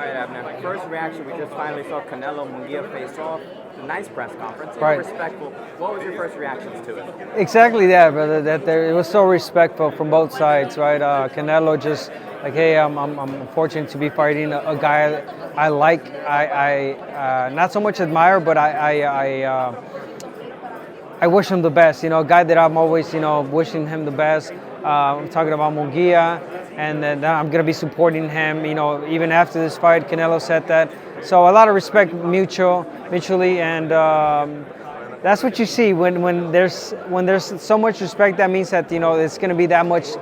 All right, Abner. First reaction, we just finally saw Canelo Munguia face off. A nice press conference. Right. Respectful. What was your first reactions to it? Exactly that, brother. It was so respectful from both sides, right? Canelo just like, hey, I'm fortunate to be fighting a guy I like. I not so much admire, but I wish him the best. A guy that I'm always, wishing him the best. I'm talking about Munguia, and then I'm gonna be supporting him. Even after this fight, Canelo said that. So a lot of respect, mutually, and that's what you see when there's so much respect. That means that it's gonna be that much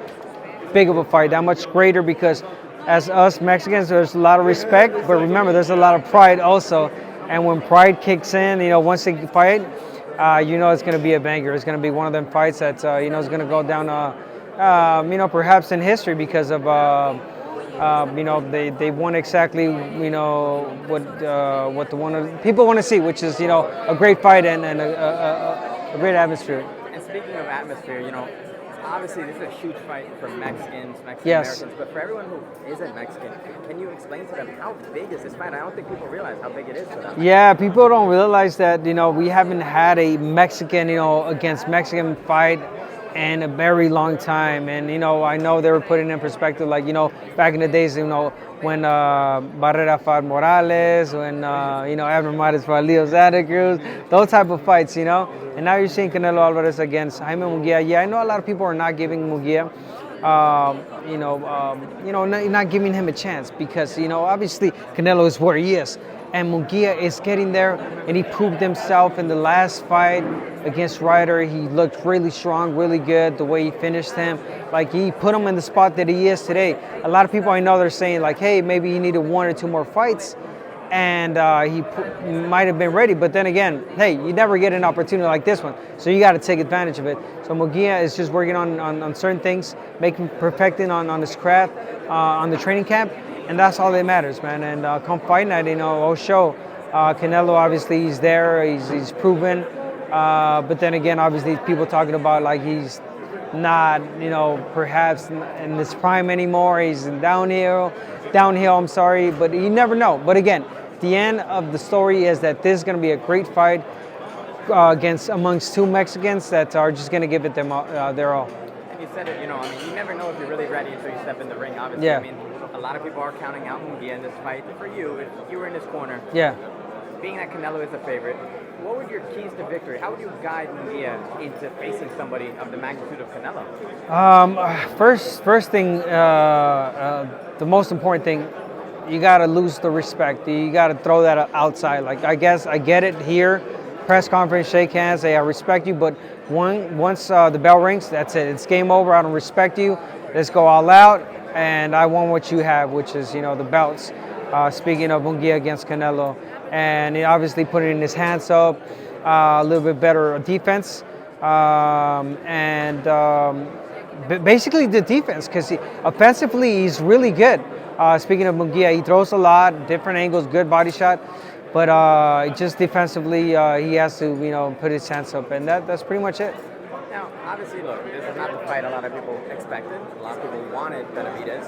big of a fight, that much greater, because as us Mexicans, there's a lot of respect, but remember, there's a lot of pride also. And when pride kicks in, once they fight, it's going to be a banger. It's going to be one of them fights that is going to go down, perhaps in history, because of they won exactly what people want to see, which is a great fight and a great atmosphere. And speaking of atmosphere, obviously this is a huge fight for Mexicans, Yes. Americans, but for everyone who isn't Mexican, can you explain to them how big is this fight? I don't think people realize how big it is for them. Yeah, people don't realize that we haven't had a Mexican against Mexican fight in a very long time. And I know they were putting in perspective, like back in the days, when Barrera fought Morales, when Abner Mares fought Leo Santa Cruz, those type of fights, And now you're seeing Canelo Alvarez against Jaime Munguía. Yeah, I know a lot of people are not giving Munguía, not giving him a chance, because obviously Canelo is where he is, and Munguia is getting there, and he proved himself in the last fight against Ryder. He looked really strong, really good. The way he finished him, like he put him in the spot that he is today. A lot of people I know, they're saying like, hey, maybe he needed 1 or 2 more fights, and he might have been ready. But then again, hey, you never get an opportunity like this one, so you got to take advantage of it. So Munguia is just working on certain things, perfecting on his craft, on the training camp, and that's all that matters, man. And come fight night, it'll show. Canelo, obviously, he's there, he's proven. But then again, obviously, people talking about like he's not, perhaps in this prime anymore. He's in downhill, I'm sorry, but you never know. But again, the end of the story is that this is going to be a great fight amongst 2 Mexicans that are just going to give it their all. And you said it, you never know if you're really ready until you step in the ring, obviously. Yeah. A lot of people are counting out Munguia in this fight. For you, if you were in his corner, Yeah. being that Canelo is a favorite, what would your keys to victory? How would you guide Munguia into facing somebody of the magnitude of Canelo? First thing, the most important thing, you got to lose the respect. You got to throw that outside. Like, I guess I get it here, press conference, shake hands, say I respect you, but once the bell rings, that's it. It's game over. I don't respect you. Let's go all out, and I want what you have, which is the belts. Speaking of Munguia against Canelo, and he obviously put it in his hands up, a little bit better defense, basically the defense, because offensively he's really good. Speaking of Munguia, he throws a lot, different angles, good body shot, but just defensively he has to put his hands up, and that's pretty much it. Now, obviously, look, this is not the fight a lot of people expected. A lot of people wanted Benavidez.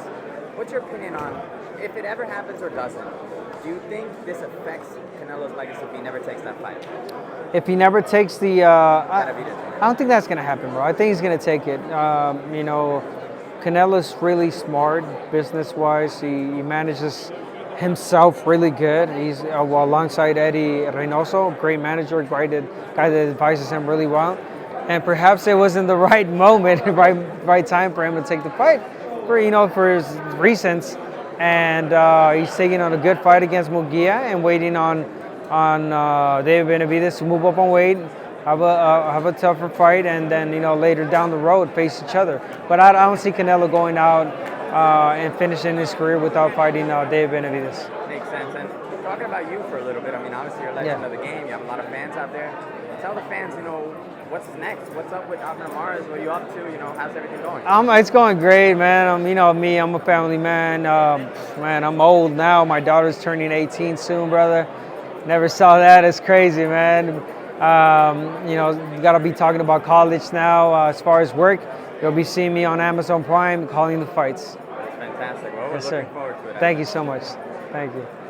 What's your opinion on if it ever happens or doesn't? Do you think this affects Canelo's legacy if he never takes that fight? If he never takes the, I Benavidez. don't think that's going to happen, bro. I think he's going to take it. Canelo's really smart business-wise. He manages himself really good. He's alongside Eddie Reynoso, great manager, guy that advises him really well. And perhaps it wasn't the right moment, right time for him to take the fight, for his reasons. And he's taking on a good fight against Munguia and waiting on David Benavidez to move up on weight, have a tougher fight, and then later down the road face each other. But I don't see Canelo going out and finishing his career without fighting David Benavidez. Makes sense. And talking about you for a little bit, obviously you're a legend of the game. You have a lot of fans out there. Tell the fans, what's next? What's up with Abner Mares? What are you up to? How's everything going? It's going great, man. I'm a family man. Man, I'm old now. My daughter's turning 18 soon, brother. Never saw that. It's crazy, man. You got to be talking about college now. As far as work, you'll be seeing me on Amazon Prime calling the fights. That's fantastic. Well, we're looking forward to it. Thank you so much. Thank you.